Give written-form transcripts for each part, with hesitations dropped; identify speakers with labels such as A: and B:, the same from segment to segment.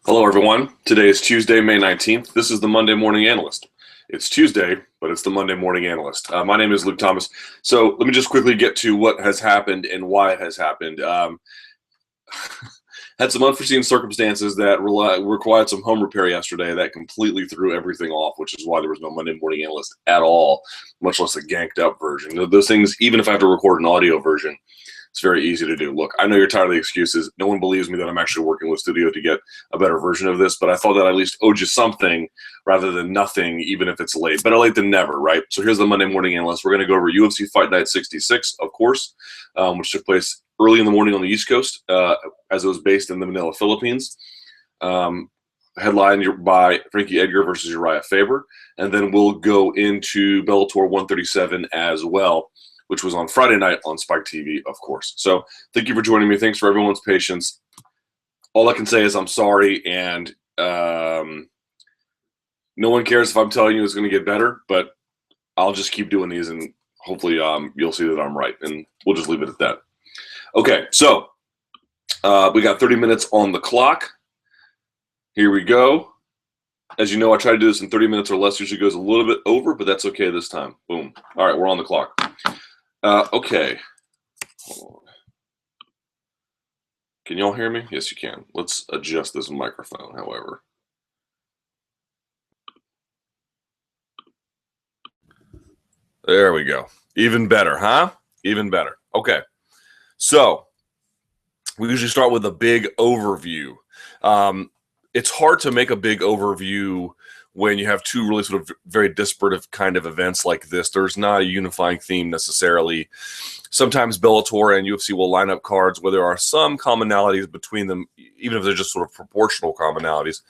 A: Hello, everyone. Today is Tuesday, May 19th. This is the Monday Morning Analyst. It's Tuesday, but it's the Monday Morning Analyst. My name is Luke Thomas. So let me just quickly get to what has happened and why it has happened. Had some unforeseen circumstances that required some home repair yesterday that completely threw everything off, which is why there was no Monday Morning Analyst at all, much less a ganked up version. Those things, even if I have to record an audio version, it's very easy to do. Look, I know you're tired of the excuses. No one believes me that I'm actually working with studio to get a better version of this, but I thought that I at least owed you something rather than nothing, even if it's late. Better late than never, right? So here's the Monday Morning Analyst. We're going to go over UFC Fight Night 66, of course, which took place early in the morning on the East Coast, as it was based in the Manila, Philippines. Headlined by Frankie Edgar versus Urijah Faber. And then we'll go into Bellator 137 as well, which was on Friday night on Spike TV, of course. So thank you for joining me. Thanks for everyone's patience. All I can say is I'm sorry, and no one cares if I'm telling you it's going to get better, but I'll just keep doing these, and hopefully you'll see that I'm right, and we'll just leave it at that. Okay, so we got 30 minutes on the clock. Here we go. As you know, I try to do this in 30 minutes or less. Usually goes a little bit over, but that's okay this time. Boom. All right, we're on the clock. Okay. Hold on. Can y'all hear me? Yes, you can. Let's adjust this microphone, however. There we go. Even better, huh? Even better. Okay. So we usually start with a big overview. It's hard to make a big overview when you have two really sort of very disparate kind of events like this. There's not a unifying theme necessarily. Sometimes Bellator and UFC will line up cards where there are some commonalities between them, even if they're just sort of proportional commonalities.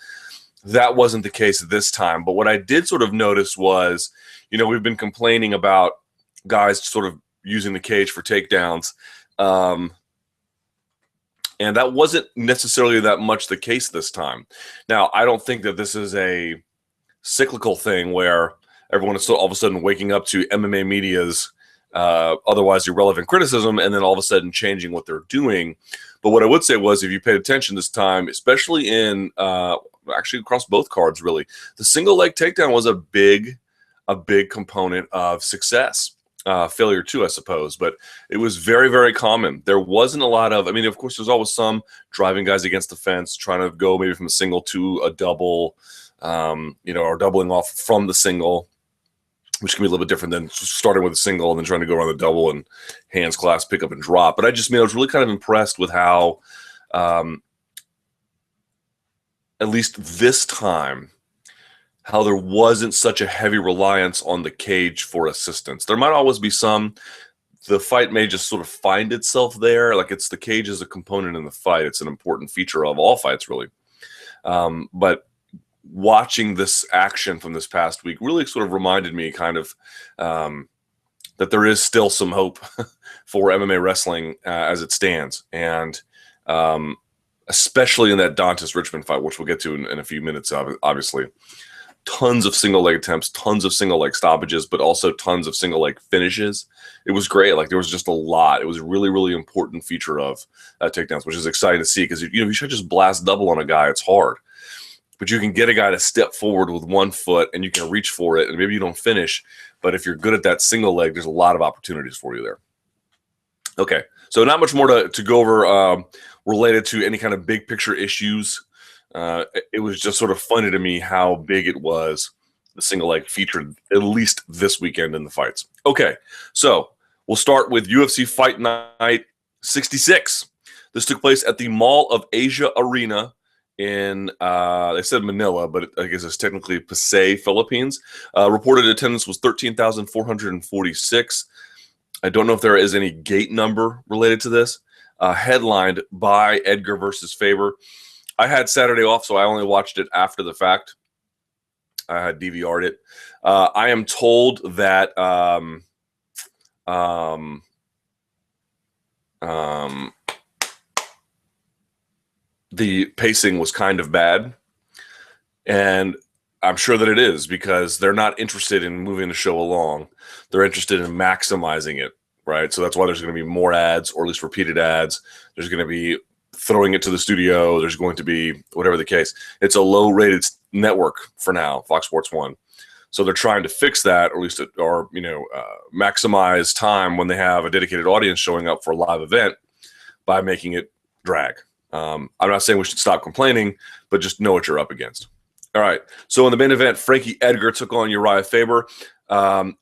A: That wasn't the case this time. But what I did sort of notice was, we've been complaining about guys sort of using the cage for takedowns. And that wasn't necessarily that much the case this time. Now, I don't think that this is a cyclical thing where everyone is all of a sudden waking up to MMA media's otherwise irrelevant criticism and then all of a sudden changing what they're doing. But what I would say was, if you paid attention this time, especially in actually across both cards, really, the single leg takedown was a big component of success. Failure too, I suppose, but it was very, very common. There wasn't a lot of, of course, there's always some driving guys against the fence, trying to go maybe from a single to a double, or doubling off from the single, which can be a little bit different than starting with a single and then trying to go around the double and hands clasp, pick up and drop. But I was really kind of impressed with how, at least this time, how there wasn't such a heavy reliance on the cage for assistance. There might always be some. The fight may just sort of find itself there. Like, it's the cage as a component in the fight. It's an important feature of all fights, really. But watching this action from this past week really sort of reminded me kind of that there is still some hope for MMA wrestling as it stands. And especially in that Dantas Richman fight, which we'll get to in a few minutes, obviously. Tons of single leg attempts, tons of single leg stoppages, but also tons of single leg finishes. It was great. Like, there was just a lot. It was a really, really important feature of takedowns, which is exciting to see, because you should just blast double on a guy. It's hard, but you can get a guy to step forward with one foot and you can reach for it, and maybe you don't finish. But if you're good at that single leg, there's a lot of opportunities for you there. Okay, so not much more to go over related to any kind of big picture issues. It was just sort of funny to me how big it was, the single leg featured at least this weekend in the fights. Okay, so we'll start with UFC Fight Night 66. This took place at the Mall of Asia Arena in, they said Manila, but I guess it's technically Pasay, Philippines. Reported attendance was 13,446. I don't know if there is any gate number related to this. Headlined by Edgar versus Faber. I had Saturday off, so I only watched it after the fact. I had DVR'd it. I am told that the pacing was kind of bad, and I'm sure that it is, because they're not interested in moving the show along. They're interested in maximizing it, right? So that's why there's going to be more ads, or at least repeated ads. There's going to be throwing it to the studio. There's going to be whatever the case. It's a low-rated network for now, Fox Sports 1. So they're trying to fix that, or at least, maximize time when they have a dedicated audience showing up for a live event by making it drag. I'm not saying we should stop complaining, but just know what you're up against. All right. So in the main event, Frankie Edgar took on Urijah Faber.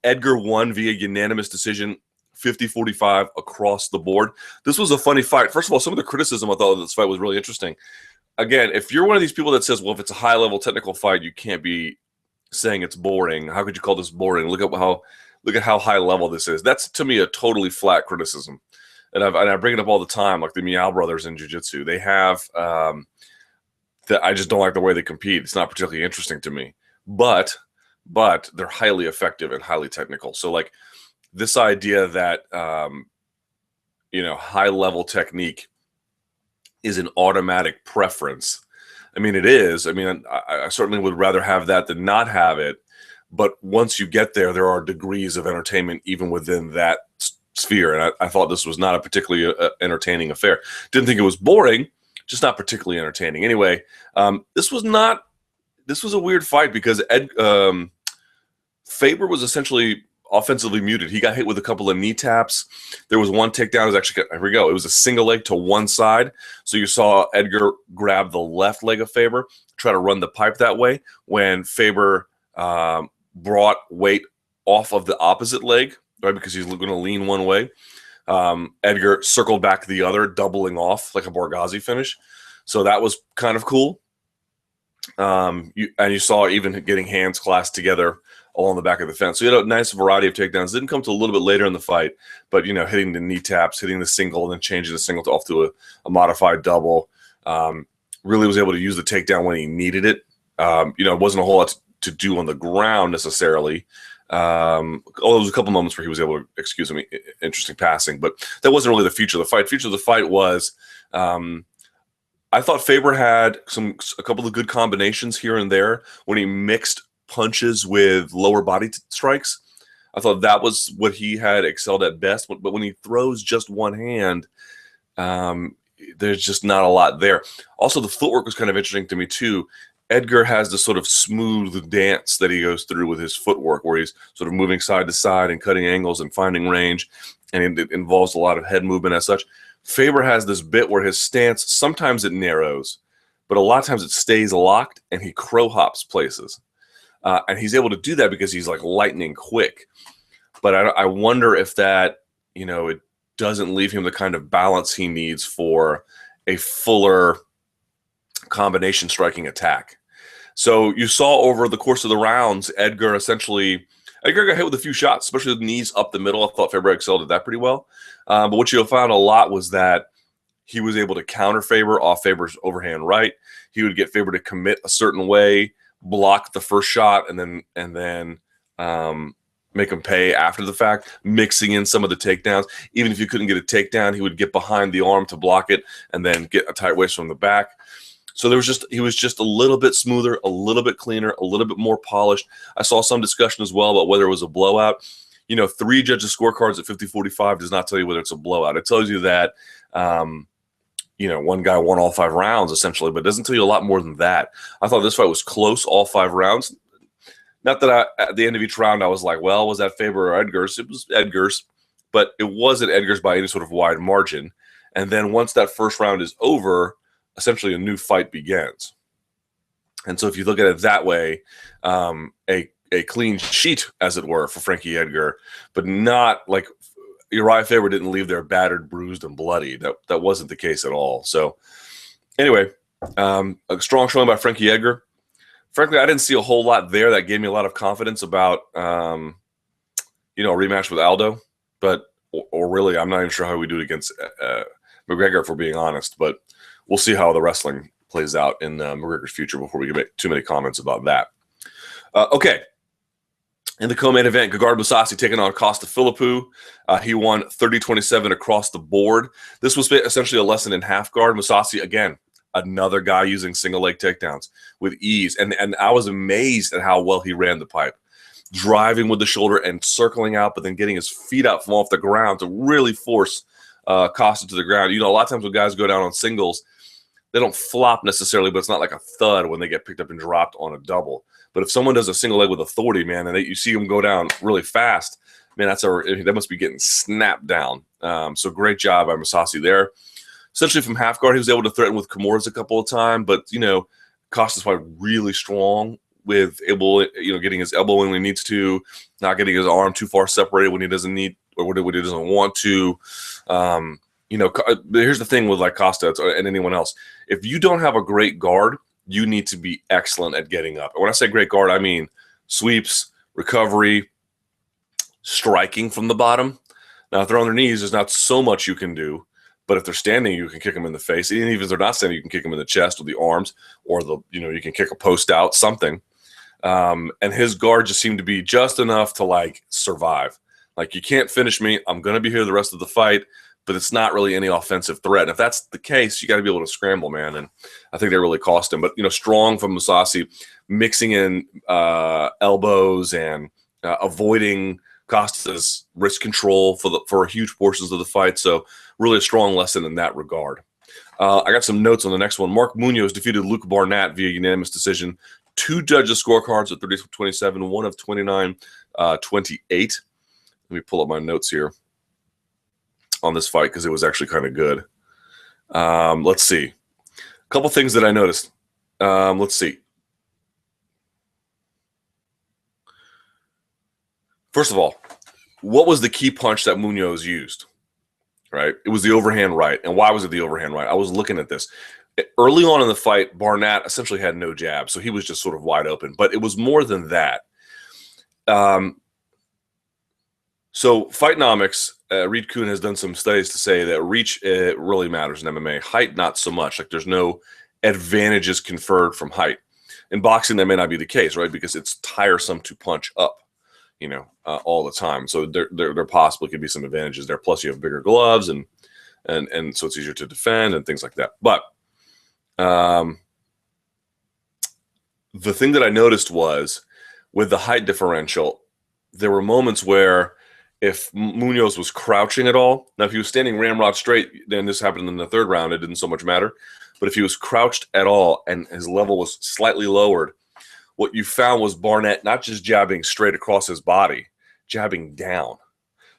A: Edgar won via unanimous decision, 50-45 across the board. This was a funny fight. First of all, some of the criticism I thought of this fight was really interesting. Again, if you're one of these people that says, well, if it's a high-level technical fight, you can't be saying it's boring. How could you call this boring? Look at how high level this is. That's, to me, a totally flat criticism. And I bring it up all the time, like the Meow brothers in jiu-jitsu. They have that I just don't like the way they compete. It's not particularly interesting to me. But they're highly effective and highly technical. So, like, this idea that high-level technique is an automatic preference. I mean, it is. I mean, I certainly would rather have that than not have it. But once you get there, there are degrees of entertainment even within that sphere. And I thought this was not a particularly entertaining affair. Didn't think it was boring, just not particularly entertaining. Anyway, this was a weird fight because Faber was essentially offensively muted. He got hit with a couple of knee taps. There was one takedown. It was actually, here we go. It was a single leg to one side. So you saw Edgar grab the left leg of Faber, try to run the pipe that way. When Faber brought weight off of the opposite leg, right, because he's going to lean one way, Edgar circled back the other, doubling off like a Borgazzi finish. So that was kind of cool. You saw even getting hands clasped together along the back of the fence. So you had a nice variety of takedowns. Didn't come to a little bit later in the fight, but, hitting the knee taps, hitting the single, and then changing the single off to a modified double. Really was able to use the takedown when he needed it. It wasn't a whole lot to do on the ground necessarily. Although there was a couple moments where he was able to, interesting passing, but that wasn't really the feature of the fight. Feature of the fight was, I thought Faber had a couple of good combinations here and there when he mixed punches with lower body strikes. I thought that was what he had excelled at best. But when he throws just one hand, there's just not a lot there. Also, the footwork was kind of interesting to me too. Edgar has this sort of smooth dance that he goes through with his footwork, where he's sort of moving side to side and cutting angles and finding range, and it involves a lot of head movement as such. Faber has this bit where his stance, sometimes it narrows, but a lot of times it stays locked, and he crow hops places. And he's able to do that because he's like lightning quick. But I wonder if that, it doesn't leave him the kind of balance he needs for a fuller combination striking attack. So you saw over the course of the rounds, Edgar got hit with a few shots, especially with knees up the middle. I thought Faber excelled at that pretty well. But what you found a lot was that he was able to counter Faber off Faber's overhand right. He would get Faber to commit a certain way, block the first shot, and then make him pay after the fact, mixing in some of the takedowns. Even if you couldn't get a takedown, he would get behind the arm to block it and then get a tight waist from the back. So he was just a little bit smoother, a little bit cleaner, a little bit more polished. I saw some discussion as well about whether it was a blowout. 3 judges' scorecards at 50-45 does not tell you whether it's a blowout. It tells you that one guy won all 5 rounds essentially, but it doesn't tell you a lot more than that. I thought this fight was close all 5 rounds. Not that at the end of each round I was like, well, was that Faber or Edgar's? It was Edgar's, but it wasn't Edgar's by any sort of wide margin. And then once that first round is over, essentially a new fight begins. And so if you look at it that way, a clean sheet, as it were, for Frankie Edgar, but not like Urijah Faber didn't leave there battered, bruised, and bloody. That wasn't the case at all. So anyway, a strong showing by Frankie Edgar. Frankly, I didn't see a whole lot there that gave me a lot of confidence about, a rematch with Aldo. Or really, I'm not even sure how we do it against McGregor, if we're being honest. But we'll see how the wrestling plays out in McGregor's future before we make too many comments about that. Okay. In the co-main event, Gegard Mousasi taking on Costa Philippou. He won 30-27 across the board. This was essentially a lesson in half guard. Mousasi, again, another guy using single leg takedowns with ease. And I was amazed at how well he ran the pipe. Driving with the shoulder and circling out, but then getting his feet out from off the ground to really force Costa to the ground. A lot of times when guys go down on singles, they don't flop necessarily, but it's not like a thud when they get picked up and dropped on a double. But if someone does a single leg with authority, man, and you see them go down really fast, man, that must be getting snapped down. So great job by Mousasi there. Essentially from half guard, he was able to threaten with Kimura's a couple of times, but Costa's probably really strong with getting his elbow when he needs to, not getting his arm too far separated when he doesn't need or when he doesn't want to. Here's the thing with like Costa and anyone else. If you don't have a great guard, you need to be excellent at getting up. And when I say great guard, I mean sweeps, recovery, striking from the bottom. Now, if they're on their knees, there's not so much you can do. But if they're standing, you can kick them in the face. And even if they're not standing, you can kick them in the chest with the arms, or you can kick a post out, something. And his guard just seemed to be just enough to like survive. Like, you can't finish me. I'm going to be here the rest of the fight, but it's not really any offensive threat. And if that's the case, you got to be able to scramble, man. And I think that really cost him. But strong from Mousasi, mixing in elbows and avoiding Costa's wrist control for huge portions of the fight. So really a strong lesson in that regard. I got some notes on the next one. Mark Munoz defeated Luke Barnatt via unanimous decision. 2 judges' scorecards at 30-27, one of 29-28. Let me pull up my notes here on this fight because it was actually kind of good. Let's see. A couple things that I noticed. Let's see. First of all, what was the key punch that Munoz used? Right? It was the overhand right. And why was it the overhand right? I was looking at this. Early on in the fight, Barnatt essentially had no jab, so he was just sort of wide open. But it was more than that. So Fightnomics, Reed Kuhn has done some studies to say that reach really matters in MMA. Height, not so much. Like, there's no advantages conferred from height. In boxing, that may not be the case, right? Because it's tiresome to punch up, all the time. So there possibly could be some advantages there. Plus, you have bigger gloves, and so it's easier to defend and things like that. But the thing that I noticed was with the height differential, there were moments where if Munoz was crouching at all, now if he was standing ramrod straight, then this happened in the third round, it didn't so much matter. But if he was crouched at all and his level was slightly lowered, what you found was Barnatt not just jabbing straight across his body, jabbing down.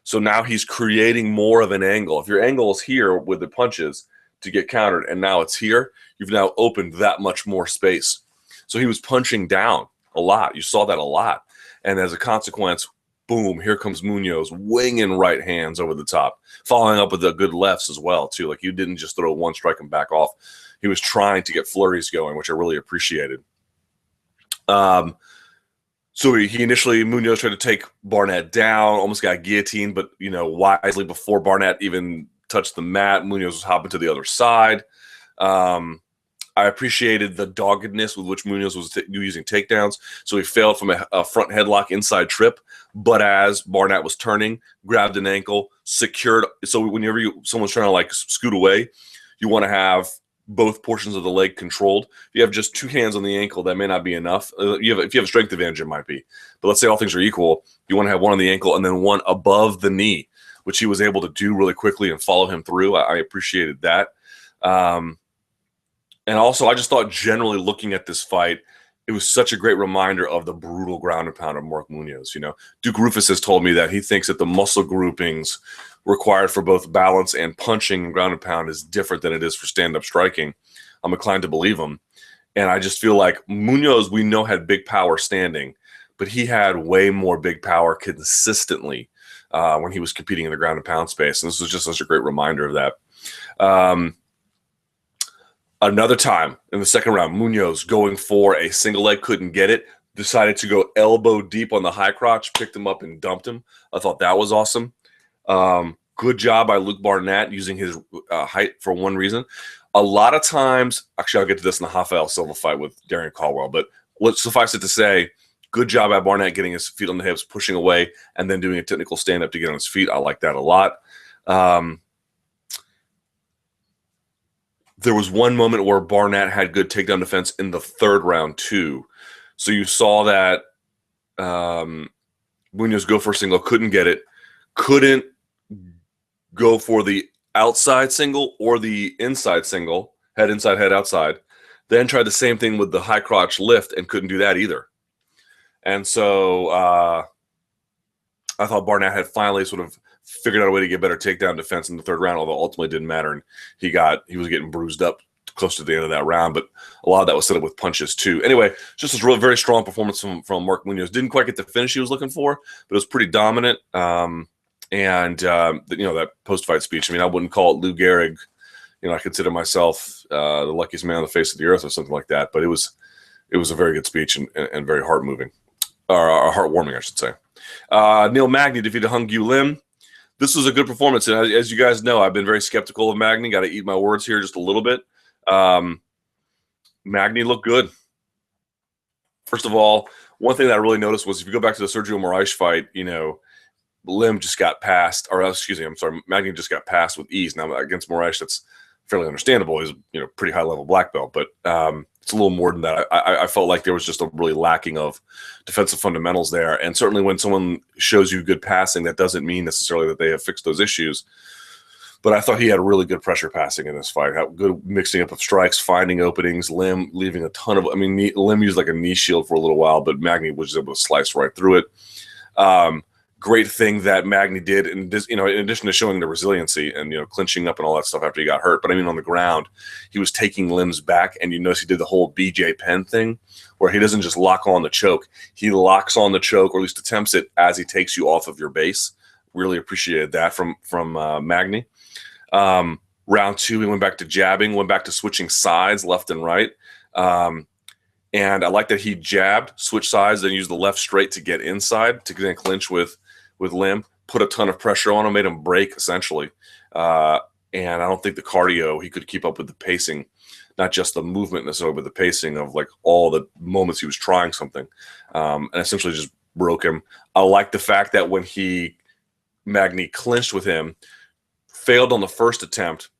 A: So now he's creating more of an angle. If your angle is here with the punches to get countered, and now it's here, you've now opened that much more space. So he was punching down a lot. You saw that a lot. And as a consequence, boom, here comes Munoz, winging right hands over the top, following up with the good lefts as well, too. Like, you didn't just throw one strike and back off. He was trying to get flurries going, which I really appreciated. So Munoz tried to take Barnatt down, almost got guillotined, but, wisely before Barnatt even touched the mat, Munoz was hopping to the other side. I appreciated the doggedness with which Munoz was using takedowns. So he failed from a front headlock inside trip, but as Barnatt was turning, grabbed an ankle, secured. So whenever someone's trying to like scoot away, you want to have both portions of the leg controlled. If you have just 2 hands on the ankle, that may not be enough. If you have a strength advantage, it might be. But let's say all things are equal, you want to have one on the ankle and then one above the knee, which he was able to do really quickly and follow him through. I appreciated that. And also, I just thought generally looking at this fight, it was such a great reminder of the brutal ground and pound of Mark Munoz. Duke Rufus has told me that he thinks that the muscle groupings required for both balance and punching and ground and pound is different than it is for stand-up striking. I'm inclined to believe him. And I just feel like Munoz, we know, had big power standing, but he had way more big power consistently when he was competing in the ground and pound space. And this was just such a great reminder of that. Another time in the second round, Munoz going for a single leg, couldn't get it, decided to go elbow deep on the high crotch, picked him up and dumped him. I thought that was awesome. Good job by Luke Barnatt using his height for one reason. A lot of times, actually, I'll get to this in the Rafael Silva fight with Darren Caldwell, but let's suffice it to say, good job by Barnatt getting his feet on the hips, pushing away, and then doing a technical stand-up to get on his feet. I like that a lot. There was one moment where Barnatt had good takedown defense in the third round, too. So you saw that Munoz go for a single, couldn't get it, couldn't go for the outside single or the inside single, head inside, head outside. Then tried the same thing with the high crotch lift and couldn't do that either. And so I thought Barnatt had finally sort of figured out a way to get better takedown defense in the third round, although ultimately didn't matter. And he was getting bruised up close to the end of that round, but a lot of that was set up with punches too. Anyway, just a really very strong performance from Mark Munoz. Didn't quite get the finish he was looking for, but it was pretty dominant. That post-fight speech, I mean, I wouldn't call it Lou Gehrig. I consider myself the luckiest man on the face of the earth or something like that, but it was a very good speech and very heart-moving, or heartwarming, I should say. Neil Magny defeated Hung Gyu Lim. This was a good performance, and as you guys know, I've been very skeptical of Magny. Got to eat my words here just a little bit. Magny looked good. First of all, one thing that I really noticed was if you go back to the Sergio Moraes fight, Lim just got passed, or excuse me, I'm sorry, Magny just got passed with ease. Now against Moraes, that's fairly understandable. He's pretty high level black belt, but it's a little more than that. I felt like there was just a really lacking of defensive fundamentals there, and certainly when someone shows you good passing, that doesn't mean necessarily that they have fixed those issues. But I thought he had really good pressure passing in this fight. Had good mixing up of strikes, finding openings. Lim leaving a ton of. Lim used like a knee shield for a little while, but Magny was able to slice right through it. Great thing that Magny did, and in addition to showing the resiliency and clinching up and all that stuff after he got hurt. But on the ground, he was taking Lim's back, and you notice he did the whole BJ Penn thing, where he doesn't just lock on the choke; he locks on the choke, or at least attempts it as he takes you off of your base. Really appreciated that from Magny. Round two, he went back to jabbing, went back to switching sides left and right. And I like that he jabbed, switched sides, then used the left straight to get inside to then clinch with Lim, put a ton of pressure on him, made him break essentially. And I don't think the cardio, he could keep up with the pacing, not just the movement necessarily, but the pacing of like all the moments he was trying something, and essentially just broke him. I like the fact that when Magny clinched with him, failed on the first attempt,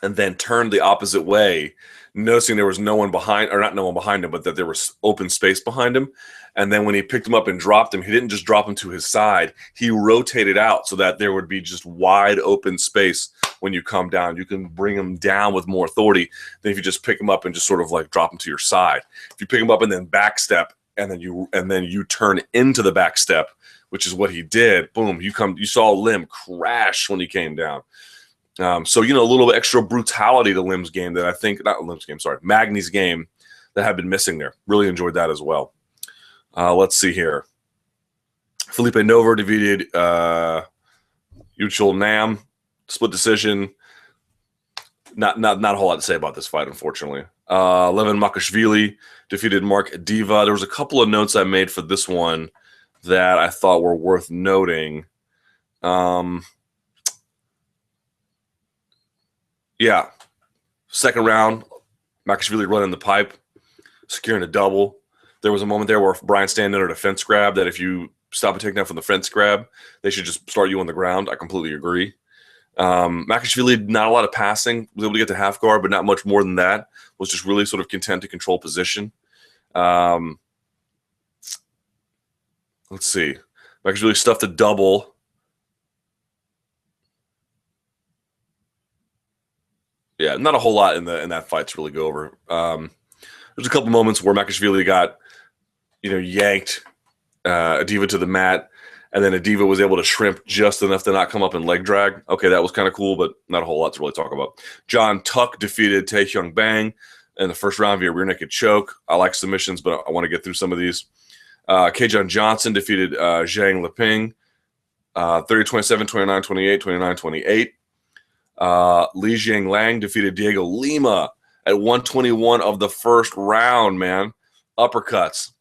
A: and then turned the opposite way, noticing there was no one behind, or not no one behind him, but that there was open space behind him. And then when he picked him up and dropped him, he didn't just drop him to his side. He rotated out so that there would be just wide open space when you come down. You can bring him down with more authority than if you just pick him up and just sort of like drop him to your side. If you pick him up and then back step, and then you turn into the back step, which is what he did, boom, you saw Lim crash when he came down. So a little bit extra brutality to Lim's game that I think, not Lim's game, sorry, Magny's game that had been missing there. Really enjoyed that as well. Let's see here. Felipe Nover defeated Yuchul Nam, split decision. Not a whole lot to say about this fight, unfortunately. Levin Makashvili defeated Mark Diva. There was a couple of notes I made for this one that I thought were worth noting. Yeah. Second round, Makashvili running the pipe, securing a double. There was a moment there where Brian standing under a fence grab that if you stop a takedown from the fence grab, they should just start you on the ground. I completely agree. Makashvili, not a lot of passing, was able to get to half guard, but not much more than that. Was just really sort of content to control position. Let's see. Makashvili stuffed a double. Yeah, not a whole lot in that fight to really go over. There's a couple moments where Makashvili got, yanked Adiva to the mat, and then Adiva was able to shrimp just enough to not come up and leg drag. Okay, that was kind of cool, but not a whole lot to really talk about. John Tuck defeated Tae Hyung Bang in the first round via rear naked choke. I like submissions, but I want to get through some of these. K-John Johnson defeated Zhang Leping 30-27, 29-28, 29-28. Li Jiang Lang defeated Diego Lima at 121 of the first round, man. Uppercuts.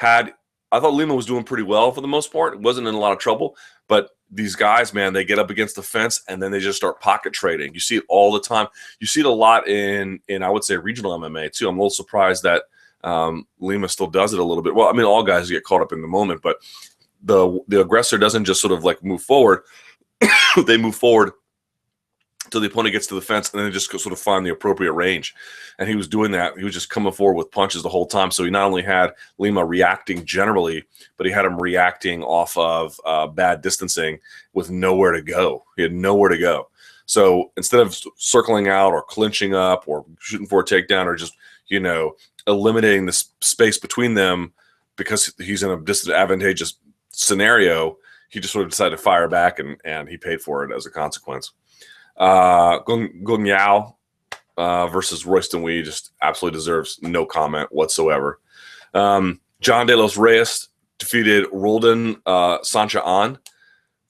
A: I thought Lima was doing pretty well for the most part. It wasn't in a lot of trouble, but these guys, man, they get up against the fence and then they just start pocket trading. You see it all the time. You see it a lot in I would say regional MMA too. I'm a little surprised that Lima still does it a little bit. Well, all guys get caught up in the moment, but the aggressor doesn't just sort of like move forward. They move forward till the opponent gets to the fence and then just sort of find the appropriate range. And he was doing that. He was just coming forward with punches the whole time. So he not only had Lima reacting generally, but he had him reacting off of bad distancing with nowhere to go. He had nowhere to go. So instead of circling out or clinching up or shooting for a takedown or just, eliminating the space between them because he's in a disadvantageous scenario, he just sort of decided to fire back, and he paid for it as a consequence. Gung Yao versus Royston Wee just absolutely deserves no comment whatsoever. John De Los Reyes defeated Roldan Sancha-An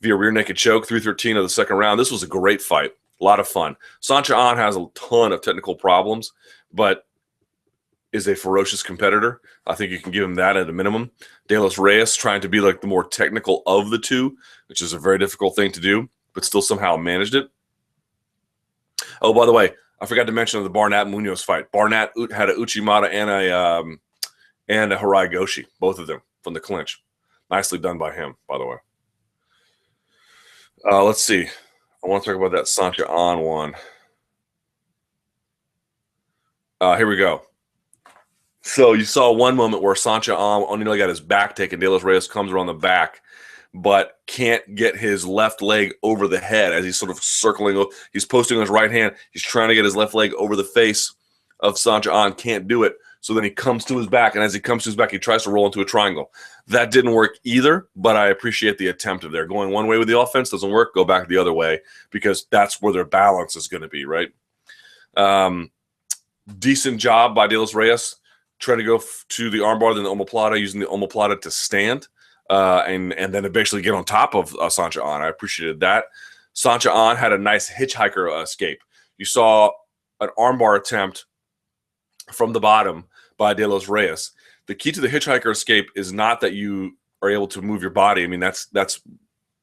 A: via rear naked choke, 3:13 of the second round. This was a great fight. A lot of fun. Sancha-An has a ton of technical problems, but is a ferocious competitor. I think you can give him that at a minimum. De Los Reyes trying to be like the more technical of the two, which is a very difficult thing to do, but still somehow managed it. Oh, by the way, I forgot to mention the Barnatt Munoz fight. Barnatt had a Uchimata and a Harai Goshi, both of them from the clinch. Nicely done by him, by the way. Let's see. I want to talk about that Sancha-An one. Here we go. So you saw one moment where Sancha-An only got his back taken. De Los Reyes comes around the back, but can't get his left leg over the head as he's sort of circling. He's posting on his right hand. He's trying to get his left leg over the face of Sancha-An. Can't do it. So then he comes to his back, and as he comes to his back, he tries to roll into a triangle. That didn't work either, but I appreciate the attempt of there. Going one way with the offense doesn't work, go back the other way, because that's where their balance is going to be, right? Decent job by De Los Reyes. Trying to go to the armbar, then the omoplata, using the omoplata to stand, and then eventually get on top of Sancha-An. I appreciated that. Sancha-An had a nice hitchhiker escape. You saw an armbar attempt from the bottom by De Los Reyes. The key to the hitchhiker escape is not that you are able to move your body. I mean, that's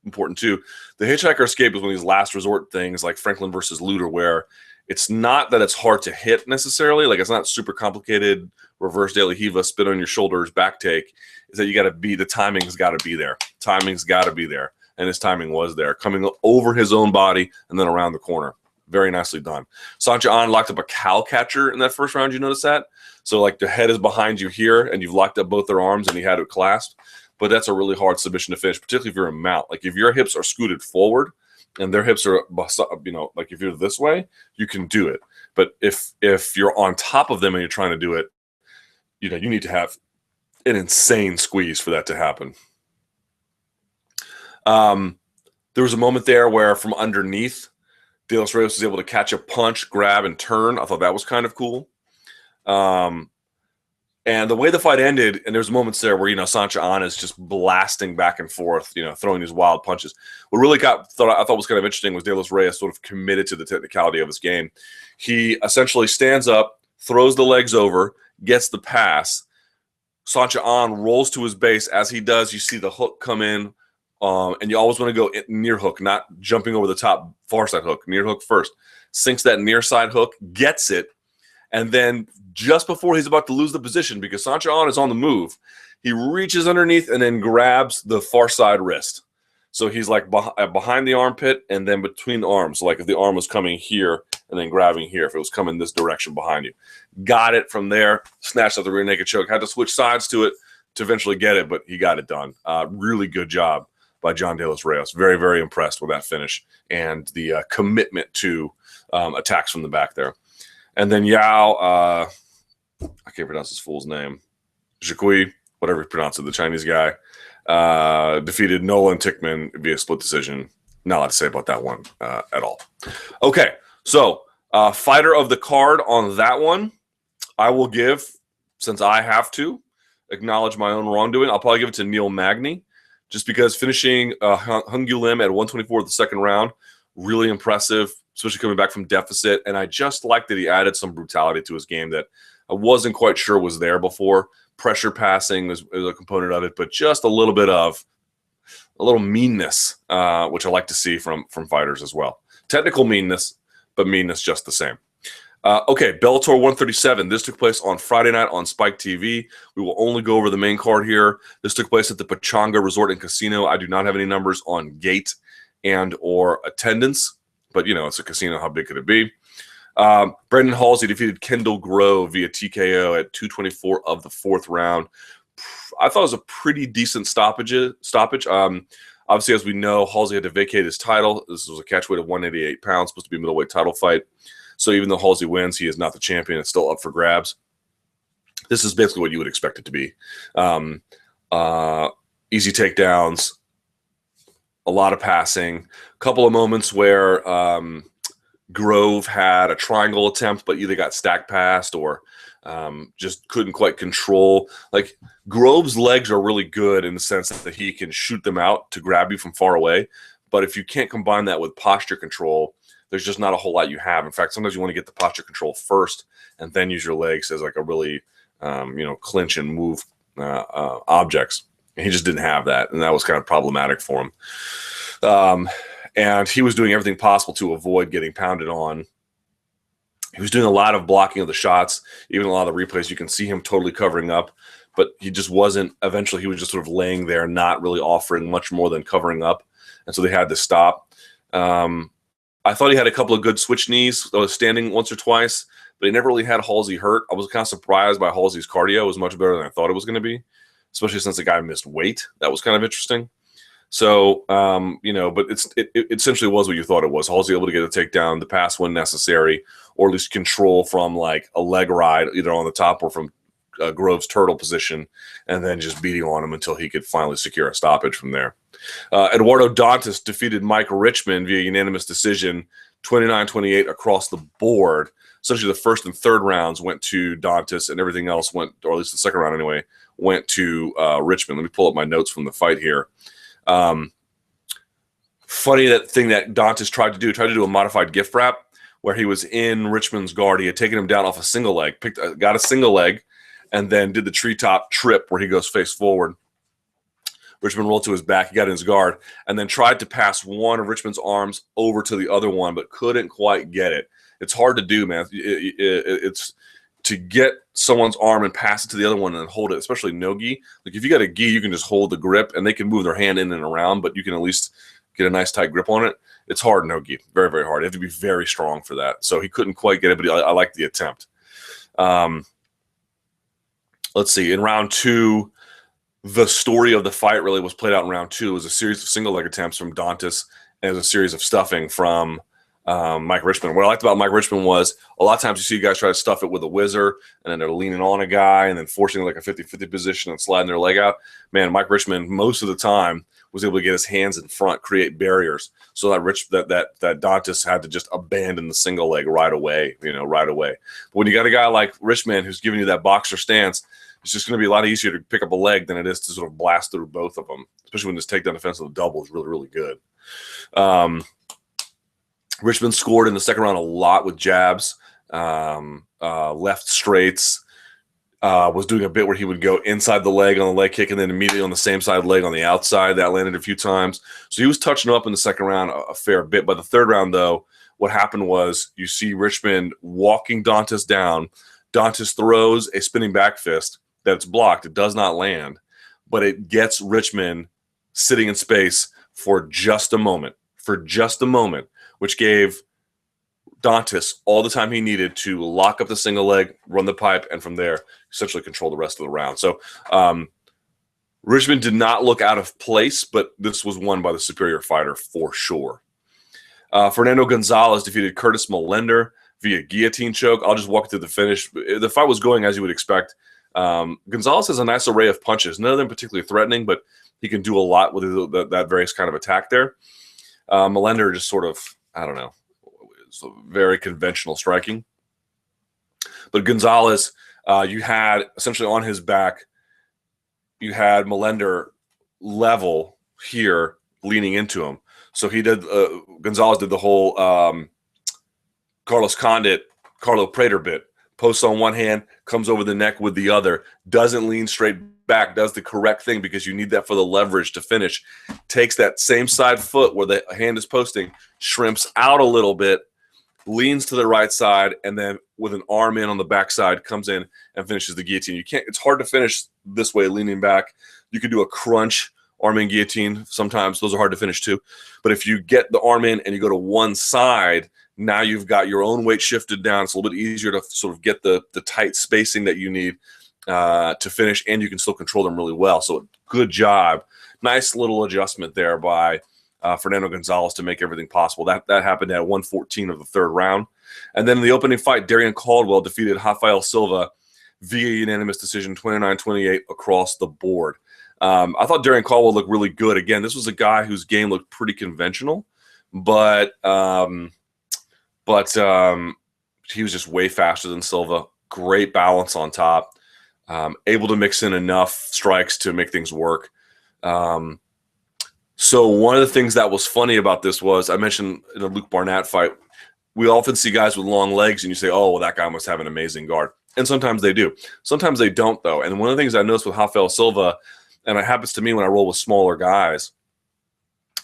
A: important too. The hitchhiker escape is one of these last resort things like Franklin versus Luter, where it's not that it's hard to hit necessarily. Like, it's not super complicated reverse De La Hiva, spin on your shoulders, back take. Is that you got to be, the timing's got to be there. Timing's got to be there. And his timing was there, coming over his own body and then around the corner. Very nicely done. Sancha-An locked up a cow catcher in that first round. You notice that? So, like, the head is behind you here, and you've locked up both their arms, and he had it clasped. But that's a really hard submission to finish, particularly if you're a mount. Like, if your hips are scooted forward and their hips are, like if you're this way, you can do it. But if you're on top of them and you're trying to do it, you need to have an insane squeeze for that to happen. There was a moment there where from underneath, De Los Reyes was able to catch a punch, grab, and turn. I thought that was kind of cool. And the way the fight ended, and there's moments there where, Sancha-An is just blasting back and forth, throwing these wild punches. What really I thought was kind of interesting was De Los Reyes sort of committed to the technicality of his game. He essentially stands up, throws the legs over, gets the pass. Sancha-An rolls to his base. As he does, you see the hook come in, and you always want to go near hook, not jumping over the top far side hook. Near hook first. Sinks that near side hook, gets it, and then just before he's about to lose the position, because Sancha-An is on the move, he reaches underneath and then grabs the far side wrist. So he's like behind the armpit and then between the arms. So like if the arm was coming here and then grabbing here, if it was coming this direction behind you. Got it from there, snatched out the rear naked choke. Had to switch sides to it to eventually get it, but he got it done. Really good job by John De Los Reyes. Very, very impressed with that finish and the commitment to attacks from the back there. And then Yao, I can't pronounce this fool's name, Zhikui, whatever you pronounce it, the Chinese guy, defeated Nolan Tickman via split decision. Not a lot to say about that one at all. Okay, so fighter of the card on that one, I will give, since I have to acknowledge my own wrongdoing, I'll probably give it to Neil Magny, just because finishing Hung Yu Lim at 124 the second round, really impressive, especially coming back from deficit. And I just like that he added some brutality to his game that I wasn't quite sure was there before. Pressure passing is a component of it, but just a little bit of a little meanness, which I like to see from fighters as well. Technical meanness, but meanness just the same. Okay, Bellator 137. This took place on Friday night on Spike TV. We will only go over the main card here. This took place at the Pachanga Resort and Casino. I do not have any numbers on gate and or attendance, but, it's a casino. How big could it be? Brendan Halsey defeated Kendall Grove via TKO at 2:24 of the fourth round. I thought it was a pretty decent stoppage. Obviously, as we know, Halsey had to vacate his title. This was a catchweight of 188 pounds, supposed to be a middleweight title fight. So even though Halsey wins, he is not the champion. It's still up for grabs. This is basically what you would expect it to be. Easy takedowns, a lot of passing, a couple of moments where Grove had a triangle attempt, but either got stack passed or just couldn't quite control. Like, Grove's legs are really good in the sense that he can shoot them out to grab you from far away. But if you can't combine that with posture control, there's just not a whole lot you have. In fact, sometimes you want to get the posture control first and then use your legs as like a really, clinch and move objects. And he just didn't have that. And that was kind of problematic for him. And he was doing everything possible to avoid getting pounded on. He was doing a lot of blocking of the shots, even a lot of the replays. You can see him totally covering up, but he just wasn't. Eventually, he was just sort of laying there, not really offering much more than covering up. And so they had to stop. I thought he had a couple of good switch knees. I was standing once or twice, but he never really had Halsey hurt. I was kind of surprised by Halsey's cardio. It was much better than I thought it was going to be, especially since the guy missed weight. That was kind of interesting. So, but it essentially was what you thought it was. Halsey able to get a takedown, the pass when necessary, or at least control from like a leg ride, either on the top or from Grove's turtle position, and then just beating on him until he could finally secure a stoppage from there. Eduardo Dantas defeated Mike Richman via unanimous decision, 29-28 across the board. Essentially, the first and third rounds went to Dantas, and everything else went, or at least the second round anyway, went to Richman. Let me pull up my notes from the fight here. Funny that thing that Dantas tried to do a modified gift wrap where he was in Richman's guard. He had taken him down off a single leg, got a single leg, and then did the treetop trip where he goes face forward. Richman rolled to his back, he got in his guard, and then tried to pass one of Richman's arms over to the other one, but couldn't quite get it. It's hard to do, man. It's to get someone's arm and pass it to the other one and hold it, especially no gi. Like, if you got a gi, you can just hold the grip, and they can move their hand in and around, but you can at least get a nice tight grip on it. It's hard no gi, very, very hard. You have to be very strong for that. So he couldn't quite get it, but I like the attempt. Let's see. In round two, the story of the fight really was played out in round two. It was a series of single leg attempts from Dantas, and it was a series of stuffing from Mike Richman. What I liked about Mike Richman was a lot of times you see guys try to stuff it with a whizzer, and then they're leaning on a guy and then forcing like a 50-50 position and sliding their leg out. Man, Mike Richman most of the time was able to get his hands in front, create barriers, so that Dantas had to just abandon the single leg right away. But when you got a guy like Richman who's giving you that boxer stance, it's just going to be a lot easier to pick up a leg than it is to sort of blast through both of them, especially when this takedown defense of the double is really, really good. Richman scored in the second round a lot with jabs, left straights, was doing a bit where he would go inside the leg on the leg kick and then immediately on the same side leg on the outside. That landed a few times. So he was touching up in the second round a fair bit. By the third round, though, what happened was you see Richman walking Dantas down. Dantas throws a spinning back fist that's blocked. It does not land, but it gets Richman sitting in space for just a moment, which gave Dantas all the time he needed to lock up the single leg, run the pipe, and from there essentially control the rest of the round. So Richman did not look out of place, but this was won by the superior fighter for sure. Fernando Gonzalez defeated Curtis Melender via guillotine choke. I'll just walk through the finish. The fight was going as you would expect. Gonzalez has a nice array of punches, none of them particularly threatening, but he can do a lot with that various kind of attack there. Melender just sort of, I don't know, it's very conventional striking. But Gonzalez, you had essentially on his back, you had Melender level here leaning into him. So he did, Gonzalez did the whole Carlos Condit, Carlo Prater bit. Posts on one hand, comes over the neck with the other, doesn't lean straight back, does the correct thing because you need that for the leverage to finish. Takes that same side foot where the hand is posting, shrimps out a little bit, leans to the right side, and then with an arm in on the backside, comes in and finishes the guillotine. It's hard to finish this way, leaning back. You can do a crunch arm in guillotine. Sometimes those are hard to finish too. But if you get the arm in and you go to one side, now you've got your own weight shifted down. It's a little bit easier to sort of get the tight spacing that you need to finish, and you can still control them really well. So good job. Nice little adjustment there by Fernando Gonzalez to make everything possible. That happened at 1:14 of the third round. And then in the opening fight, Darian Caldwell defeated Rafael Silva via unanimous decision, 29-28 across the board. I thought Darian Caldwell looked really good. Again, this was a guy whose game looked pretty conventional, but he was just way faster than Silva. Great balance on top. Able to mix in enough strikes to make things work. So one of the things that was funny about this was, I mentioned in the Luke Barnatt fight, we often see guys with long legs and you say, oh, well, that guy must have an amazing guard. And sometimes they do. Sometimes they don't, though. And one of the things I noticed with Rafael Silva, and it happens to me when I roll with smaller guys,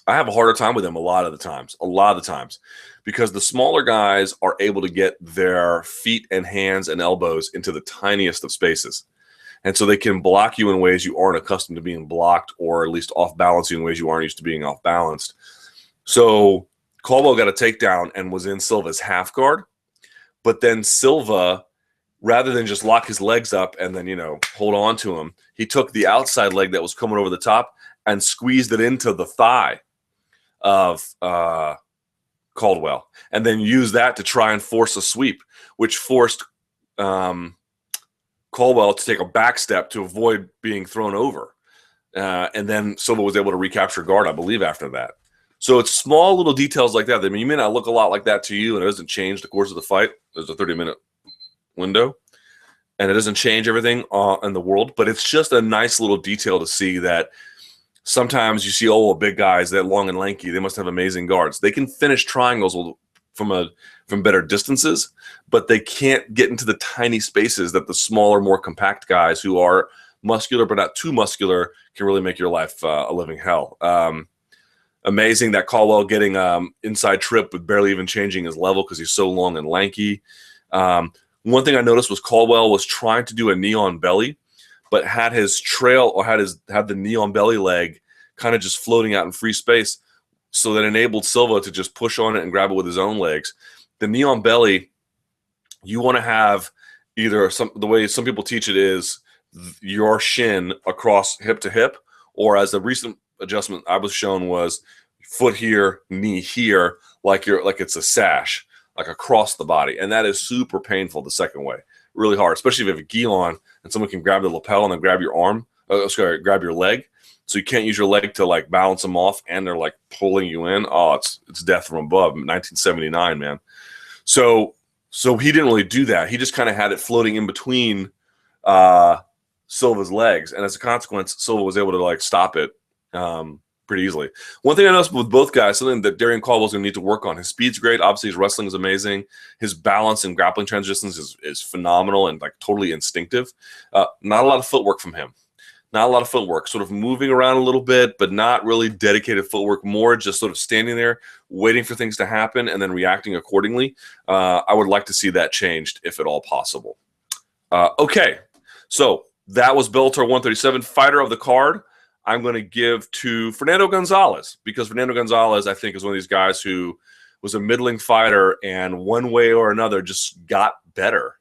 A: I have a harder time with them a lot of the times, because the smaller guys are able to get their feet and hands and elbows into the tiniest of spaces. And so they can block you in ways you aren't accustomed to being blocked, or at least off balance you in ways you aren't used to being off balanced. So Caldwell got a takedown and was in Silva's half guard. But then Silva, rather than just lock his legs up and then, hold on to him, he took the outside leg that was coming over the top and squeezed it into the thigh of Caldwell, and then used that to try and force a sweep, which forced Caldwell to take a back step to avoid being thrown over. And then Silva was able to recapture guard, I believe, after that. So it's small little details like that. I mean, you may not look a lot like that to you, and it doesn't change the course of the fight. There's a 30-minute window, and it doesn't change everything in the world, but it's just a nice little detail to see that sometimes you see, big guys, that long and lanky, they must have amazing guards. They can finish triangles from better distances, but they can't get into the tiny spaces that the smaller, more compact guys who are muscular but not too muscular can really make your life a living hell. Amazing that Caldwell getting inside trip with barely even changing his level because he's so long and lanky. One thing I noticed was Caldwell was trying to do a knee on belly, but had his trail, or had the knee on belly leg kind of just floating out in free space, so that enabled Silva to just push on it and grab it with his own legs. The knee on belly, you want to have either the way some people teach it is your shin across hip to hip, or as a recent adjustment I was shown was foot here, knee here, like it's a sash, like across the body. And that is super painful the second way. Really hard, especially if you have a gi on and someone can grab the lapel and then grab your arm, grab your leg. So you can't use your leg to like balance them off, and they're like pulling you in. Oh, it's death from above. 1979, man. So he didn't really do that. He just kind of had it floating in between Silva's legs, and as a consequence, Silva was able to like stop it pretty easily. One thing I noticed with both guys, something that Darian Caldwell's going to need to work on. His speed's great. Obviously, his wrestling is amazing. His balance and grappling transitions is phenomenal and like totally instinctive. Not a lot of footwork from him. Not a lot of footwork, sort of moving around a little bit, but not really dedicated footwork, more just sort of standing there, waiting for things to happen and then reacting accordingly. I would like to see that changed if at all possible. Okay, so that was Bellator 137. Fighter of the card, I'm going to give to Fernando Gonzalez, because Fernando Gonzalez, I think, is one of these guys who was a middling fighter and one way or another just got better.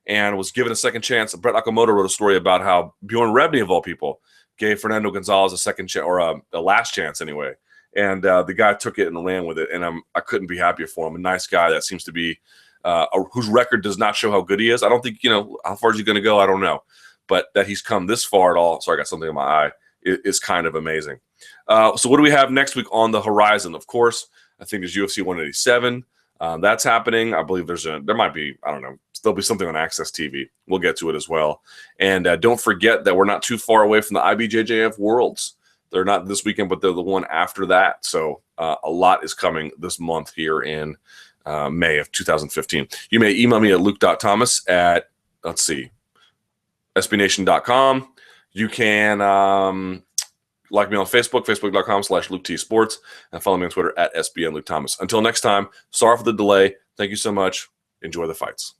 A: And was given a second chance. Brett Okamoto wrote a story about how Bjorn Rebney, of all people, gave Fernando Gonzalez a second chance, or a last chance anyway. And the guy took it and ran with it. And I couldn't be happier for him. A nice guy that seems to be, whose record does not show how good he is. I don't think, how far is he going to go? I don't know. But that he's come this far at all. Sorry, I got something in my eye. Is kind of amazing. So what do we have next week on the horizon? Of course, I think there's UFC 187. That's happening. I believe there might be, I don't know, there'll be something on Access TV. We'll get to it as well. And don't forget that we're not too far away from the IBJJF Worlds. They're not this weekend, but they're the one after that. So a lot is coming this month here in May of 2015. You may email me at luke.thomas at, sbnation.com. You can like me on Facebook, facebook.com/LukeTSports, and follow me on Twitter at SBNLukeThomas. Until next time, sorry for the delay. Thank you so much. Enjoy the fights.